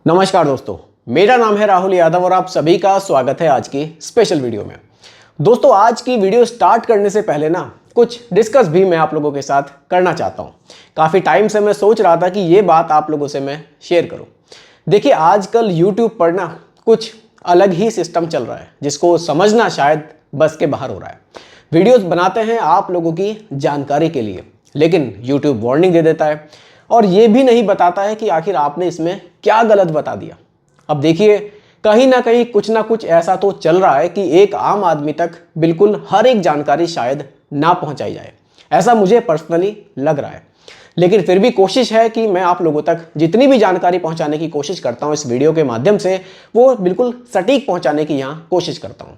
नमस्कार दोस्तों, मेरा नाम है राहुल यादव और आप सभी का स्वागत है आज की स्पेशल वीडियो में। दोस्तों, आज की वीडियो स्टार्ट करने से पहले कुछ डिस्कस भी मैं आप लोगों के साथ करना चाहता हूँ। काफ़ी टाइम से मैं सोच रहा था कि ये बात आप लोगों से मैं शेयर करूँ। देखिए, आजकल यूट्यूब पर कुछ अलग ही सिस्टम चल रहा है जिसको समझना शायद बस के बाहर हो रहा है। वीडियोस बनाते हैं आप लोगों की जानकारी के लिए, लेकिन यूट्यूब वार्निंग दे देता है और ये भी नहीं बताता है कि आखिर आपने इसमें क्या गलत बता दिया। अब देखिए, कहीं ना कुछ ऐसा तो चल रहा है कि एक आम आदमी तक बिल्कुल हर एक जानकारी शायद ना पहुंचाई जाए। ऐसा मुझे पर्सनली लग रहा है, लेकिन फिर भी कोशिश है कि मैं आप लोगों तक जितनी भी जानकारी पहुंचाने की कोशिश करता हूं इस वीडियो के माध्यम से, वो बिल्कुल सटीक पहुंचाने की यहाँ कोशिश करता हूं।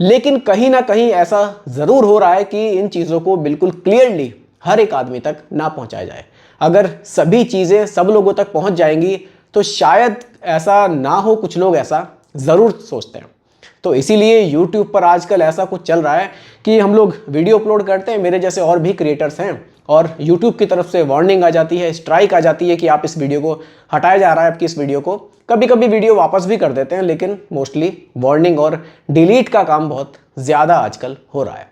लेकिन कहीं ना कहीं ऐसा ज़रूर हो रहा है कि इन चीज़ों को बिल्कुल क्लियरली हर एक आदमी तक ना पहुंचाया जाए। अगर सभी चीज़ें सब लोगों तक पहुंच जाएंगी तो शायद ऐसा ना हो, कुछ लोग ऐसा ज़रूर सोचते हैं। तो इसीलिए YouTube पर आजकल ऐसा कुछ चल रहा है कि हम लोग वीडियो अपलोड करते हैं, मेरे जैसे और भी क्रिएटर्स हैं, और YouTube की तरफ से वार्निंग आ जाती है, स्ट्राइक आ जाती है कि आप इस वीडियो को हटाया जा रहा है, आपकी इस वीडियो को। कभी कभी वीडियो वापस भी कर देते हैं, लेकिन मोस्टली वार्निंग और डिलीट का काम बहुत ज़्यादा आजकल हो रहा है।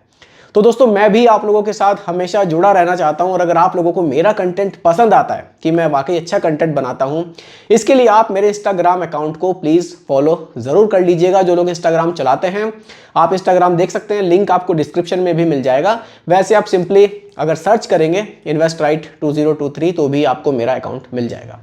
तो दोस्तों, मैं भी आप लोगों के साथ हमेशा जुड़ा रहना चाहता हूं, और अगर आप लोगों को मेरा कंटेंट पसंद आता है कि मैं वाकई अच्छा कंटेंट बनाता हूं, इसके लिए आप मेरे इंस्टाग्राम अकाउंट को प्लीज़ फॉलो ज़रूर कर लीजिएगा। जो लोग इंस्टाग्राम चलाते हैं, आप इंस्टाग्राम देख सकते हैं, लिंक आपको डिस्क्रिप्शन में भी मिल जाएगा। वैसे आप सिंपली अगर सर्च करेंगे इन्वेस्टराइट 2023 तो भी आपको मेरा अकाउंट मिल जाएगा।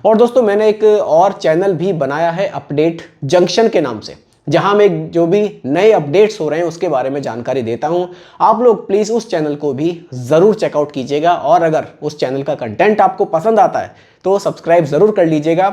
और दोस्तों, मैंने एक और चैनल भी बनाया है अपडेट जंक्शन के नाम से, जहां मैं जो भी नए अपडेट्स हो रहे हैं उसके बारे में जानकारी देता हूं। आप लोग प्लीज़ उस चैनल को भी ज़रूर चेकआउट कीजिएगा, और अगर उस चैनल का कंटेंट आपको पसंद आता है तो सब्सक्राइब ज़रूर कर लीजिएगा,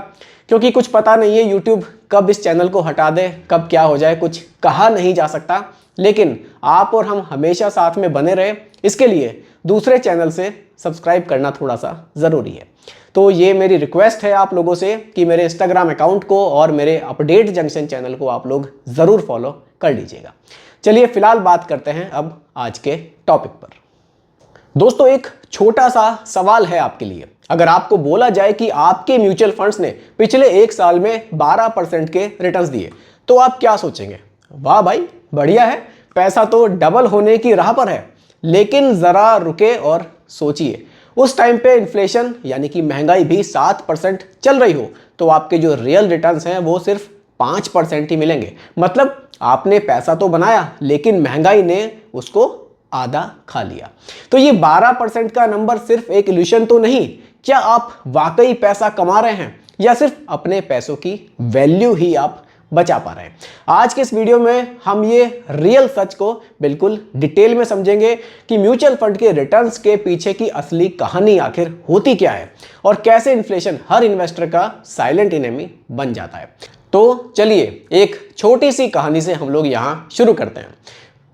क्योंकि कुछ पता नहीं है यूट्यूब कब इस चैनल को हटा दे, कब क्या हो जाए, कुछ कहा नहीं जा सकता। लेकिन आप और हम हमेशा साथ में बने रहे, इसके लिए दूसरे चैनल से सब्सक्राइब करना थोड़ा सा ज़रूरी है। तो ये मेरी रिक्वेस्ट है आप लोगों से कि मेरे इंस्टाग्राम अकाउंट को और मेरे अपडेट जंक्शन चैनल को आप लोग ज़रूर फॉलो कर लीजिएगा। चलिए फिलहाल बात करते हैं अब आज के टॉपिक पर। दोस्तों, एक छोटा सा सवाल है आपके लिए। अगर आपको बोला जाए कि आपके म्यूचुअल फंड्स ने पिछले एक साल में 12% के रिटर्न्स दिए, तो आप क्या सोचेंगे? वाह भाई, बढ़िया है, पैसा तो डबल होने की राह पर है। लेकिन ज़रा रुके और सोचिए, उस टाइम पे इन्फ्लेशन यानी कि महंगाई भी 7% चल रही हो, तो आपके जो रियल रिटर्न्स हैं वो सिर्फ 5% ही मिलेंगे। मतलब आपने पैसा तो बनाया, लेकिन महंगाई ने उसको आधा खा लिया। तो ये 12% का नंबर सिर्फ एक इल्यूशन तो नहीं। क्या आप वाकई पैसा कमा रहे हैं, या सिर्फ अपने पैसों की वैल्यू ही आप बचा पा रहे हैं? आज के इस वीडियो में हम ये रियल सच को बिल्कुल डिटेल में समझेंगे कि म्यूचुअल फंड के रिटर्न्स के पीछे की असली कहानी आखिर होती क्या है, और कैसे इन्फ्लेशन हर इन्वेस्टर का साइलेंट एनिमी बन जाता है। तो चलिए एक छोटी सी कहानी से हम लोग यहां शुरू करते हैं।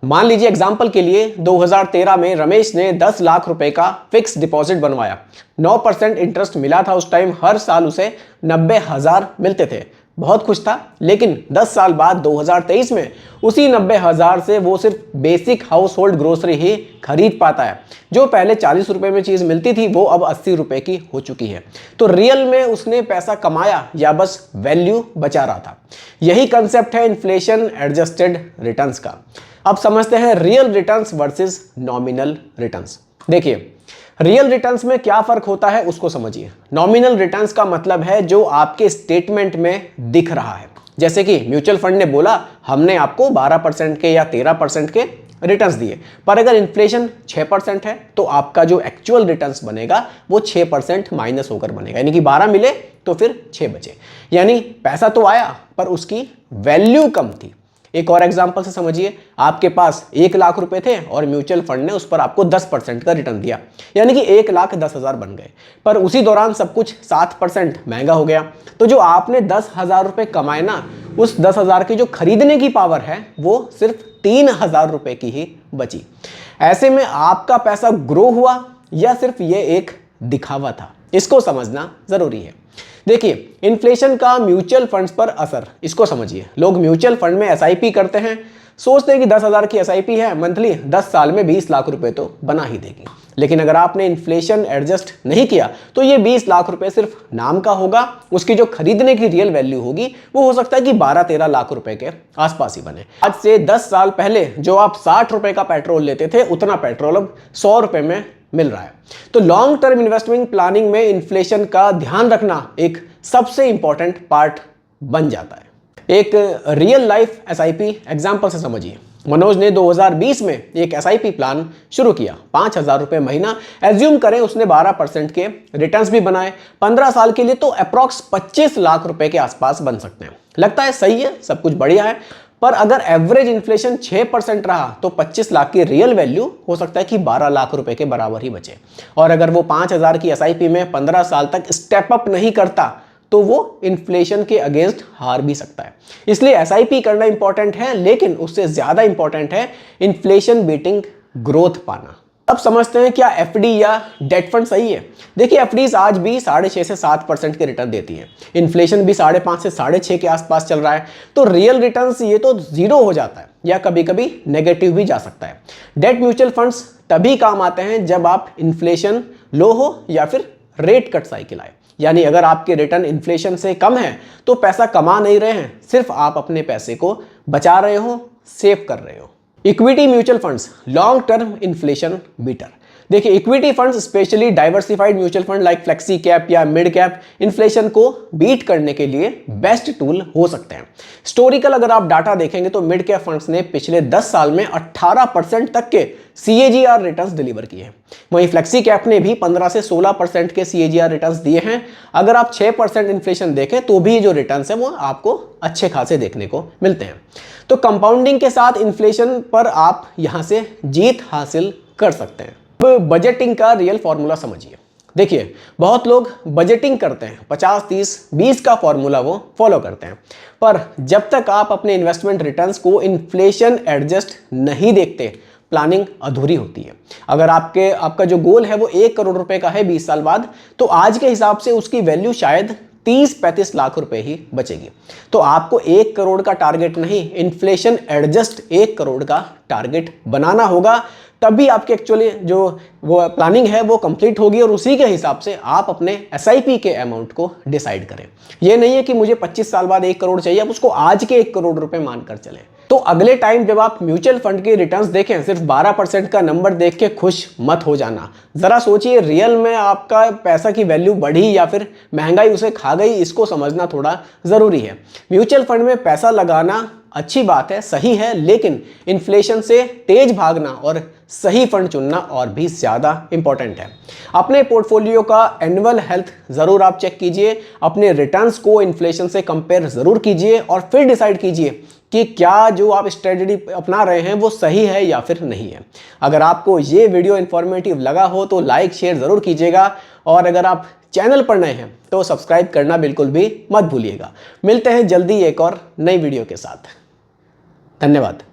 मान लीजिए एग्जाम्पल के लिए 2013 में रमेश ने 10 लाख रुपए का फिक्स डिपॉजिट बनवाया। 9% इंटरेस्ट मिला था उस टाइम, हर साल उसे 90,000 मिलते थे। बहुत खुश था। लेकिन 10 साल बाद 2023 में उसी 90,000 से वो सिर्फ बेसिक हाउस होल्ड ग्रोसरी ही खरीद पाता है। जो पहले 40 रुपए में चीज़ मिलती थी वो अब 80 रुपए की हो चुकी है। तो रियल में उसने पैसा कमाया या बस वैल्यू बचा रहा था? यही कंसेप्ट है इन्फ्लेशन एडजस्टेड रिटर्न्स का। अब समझते हैं real returns versus nominal returns. देखिए, रियल रिटर्न्स में क्या फर्क होता है उसको समझिए। नॉमिनल रिटर्न्स का मतलब है जो आपके स्टेटमेंट में दिख रहा है। जैसे कि म्यूचुअल फंड ने बोला हमने आपको 12% के या 13% के रिटर्न्स दिए, पर अगर इन्फ्लेशन 6% है तो आपका जो एक्चुअल रिटर्न्स बनेगा वो 6% माइनस होकर बनेगा। यानी कि 12 मिले तो फिर 6 बचे। यानी पैसा तो आया पर उसकी वैल्यू कम थी। एक और एग्जांपल से समझिए, आपके पास 1 लाख रुपए थे और म्यूचुअल फंड ने उस पर आपको 10% का रिटर्न दिया, यानी कि 1,10,000 बन गए। पर उसी दौरान सब कुछ 7% महंगा हो गया। तो जो आपने 10,000 रुपए कमाए ना, उस 10,000 की जो खरीदने की पावर है वो सिर्फ 3,000 रुपए की ही बची। ऐसे में आपका पैसा ग्रो हुआ या सिर्फ ये एक दिखावा था? इसको समझना जरूरी है। देखिए, इन्फ्लेशन का म्यूचुअल फंड्स पर असर, इसको समझिए। लोग म्यूचुअल फंड में एसआईपी करते हैं, सोचते हैं कि 10,000 की एसआईपी है मंथली, 10 साल में 20 लाख रुपए तो बना ही देगी। लेकिन अगर आपने इन्फ्लेशन एडजस्ट नहीं किया तो ये 20 लाख रुपए सिर्फ नाम का होगा। उसकी जो खरीदने की रियल वैल्यू होगी वो हो सकता है कि 12-13 लाख रुपए के आसपास ही बने। आज से 10 साल पहले जो आप 60 रुपए का पेट्रोल लेते थे, उतना पेट्रोल अब 100 रुपए में मिल रहा है। तो लॉन्ग टर्म इन्वेस्टमेंट प्लानिंग में इन्फ्लेशन का ध्यान रखना एक सबसे इंपॉर्टेंट पार्ट बन जाता है। एक रियल लाइफ एसआईपी एग्जांपल से समझिए। मनोज ने 2020 में एक एसआईपी प्लान शुरू किया, 5,000 रुपए महीना। एज्यूम करें उसने 12% के रिटर्न्स भी बनाए 15 साल के लिए, तो अप्रॉक्स 25 लाख रुपए के आसपास बन सकते हैं। लगता है सही है, सब कुछ बढ़िया है, पर अगर एवरेज इन्फ्लेशन 6% रहा तो 25 लाख की रियल वैल्यू हो सकता है कि 12 लाख रुपए के बराबर ही बचे। और अगर वो 5,000 की एसआईपी में 15 साल तक स्टेप अप नहीं करता तो वो इन्फ्लेशन के अगेंस्ट हार भी सकता है। इसलिए एसआईपी करना इंपॉर्टेंट है, लेकिन उससे ज्यादा इंपॉर्टेंट है इन्फ्लेशन बीटिंग ग्रोथ पाना। अब समझते हैं क्या एफडी या डेट फंड सही है। देखिए, एफडीज आज भी 6.5 से 7% के रिटर्न देती है। इन्फ्लेशन भी 5.5 से 6.5 के आसपास चल रहा है, तो रियल रिटर्न्स ये तो जीरो हो जाता है या कभी कभी नेगेटिव भी जा सकता है। डेट म्यूचुअल फंड्स तभी काम आते हैं जब आप इन्फ्लेशन लो हो या फिर रेट कट साइकिल आए। यानी अगर आपके रिटर्न इन्फ्लेशन से कम है तो पैसा कमा नहीं रहे हैं, सिर्फ आप अपने पैसे को बचा रहे हो, सेव कर रहे हो। Equity mutual funds long term inflation beater. देखिए, equity funds specially diversified mutual fund like flexi cap या मिड कैप इन्फ्लेशन को बीट करने के लिए बेस्ट टूल हो सकते हैं। हिस्टोरिकल अगर आप डाटा देखेंगे तो मिड कैप फंड्स ने पिछले 10 साल में 18% तक के CAGR रिटर्न्स डिलीवर किए हैं। वहीं फ्लेक्सी कैप ने भी 15 से 16% के CAGR रिटर्न्स दिए हैं। अगर आप 6% इन्फ्लेशन देखें तो भी जो रिटर्न्स है वो आपको अच्छे खासे देखने को मिलते हैं। तो कंपाउंडिंग के साथ इन्फ्लेशन पर आप यहां से जीत हासिल कर सकते हैं। अब बजटिंग का रियल फॉर्मूला समझिए। देखिए, बहुत लोग बजटिंग करते हैं, 50-30-20 का फॉर्मूला वो फॉलो करते हैं, पर जब तक आप अपने इन्वेस्टमेंट रिटर्न्स को इन्फ्लेशन एडजस्ट नहीं देखते, प्लानिंग अधूरी होती है। अगर आपका जो गोल है वो 1 करोड़ रुपए का है 20 साल बाद, तो आज के हिसाब से उसकी वैल्यू शायद 30-35 लाख रुपए ही बचेगी। तो आपको 1 करोड़ का टारगेट नहीं, इन्फ्लेशन एडजस्ट 1 करोड़ का टारगेट बनाना होगा। तभी आपकी एक्चुअली जो वो प्लानिंग है वो कंप्लीट होगी और उसी के हिसाब से आप अपने एसआईपी के अमाउंट को डिसाइड करें। ये नहीं है कि मुझे 25 साल बाद 1 करोड़ चाहिए, आप उसको आज के 1 करोड़ रुपए मानकर चलें। तो अगले टाइम जब आप म्यूचुअल फंड के रिटर्न्स देखें, सिर्फ 12% का नंबर देख के खुश मत हो जाना। जरा सोचिए, रियल में आपका पैसा की वैल्यू बढ़ी या फिर महंगाई उसे खा गई, इसको समझना थोड़ा जरूरी है। म्यूचुअल फंड में पैसा लगाना अच्छी बात है, सही है, लेकिन इन्फ्लेशन से तेज भागना और सही फंड चुनना और भी ज्यादा इंपॉर्टेंट है। अपने पोर्टफोलियो का एनुअल हेल्थ जरूर आप चेक कीजिए, अपने रिटर्न्स को इन्फ्लेशन से कंपेयर जरूर कीजिए और फिर डिसाइड कीजिए कि क्या जो आप स्ट्रेटजी अपना रहे हैं वो सही है या फिर नहीं है। अगर आपको ये वीडियो इंफॉर्मेटिव लगा हो तो लाइक शेयर जरूर कीजिएगा, और अगर आप चैनल पर नए हैं तो सब्सक्राइब करना बिल्कुल भी मत भूलिएगा। मिलते हैं जल्दी एक और नई वीडियो के साथ। धन्यवाद।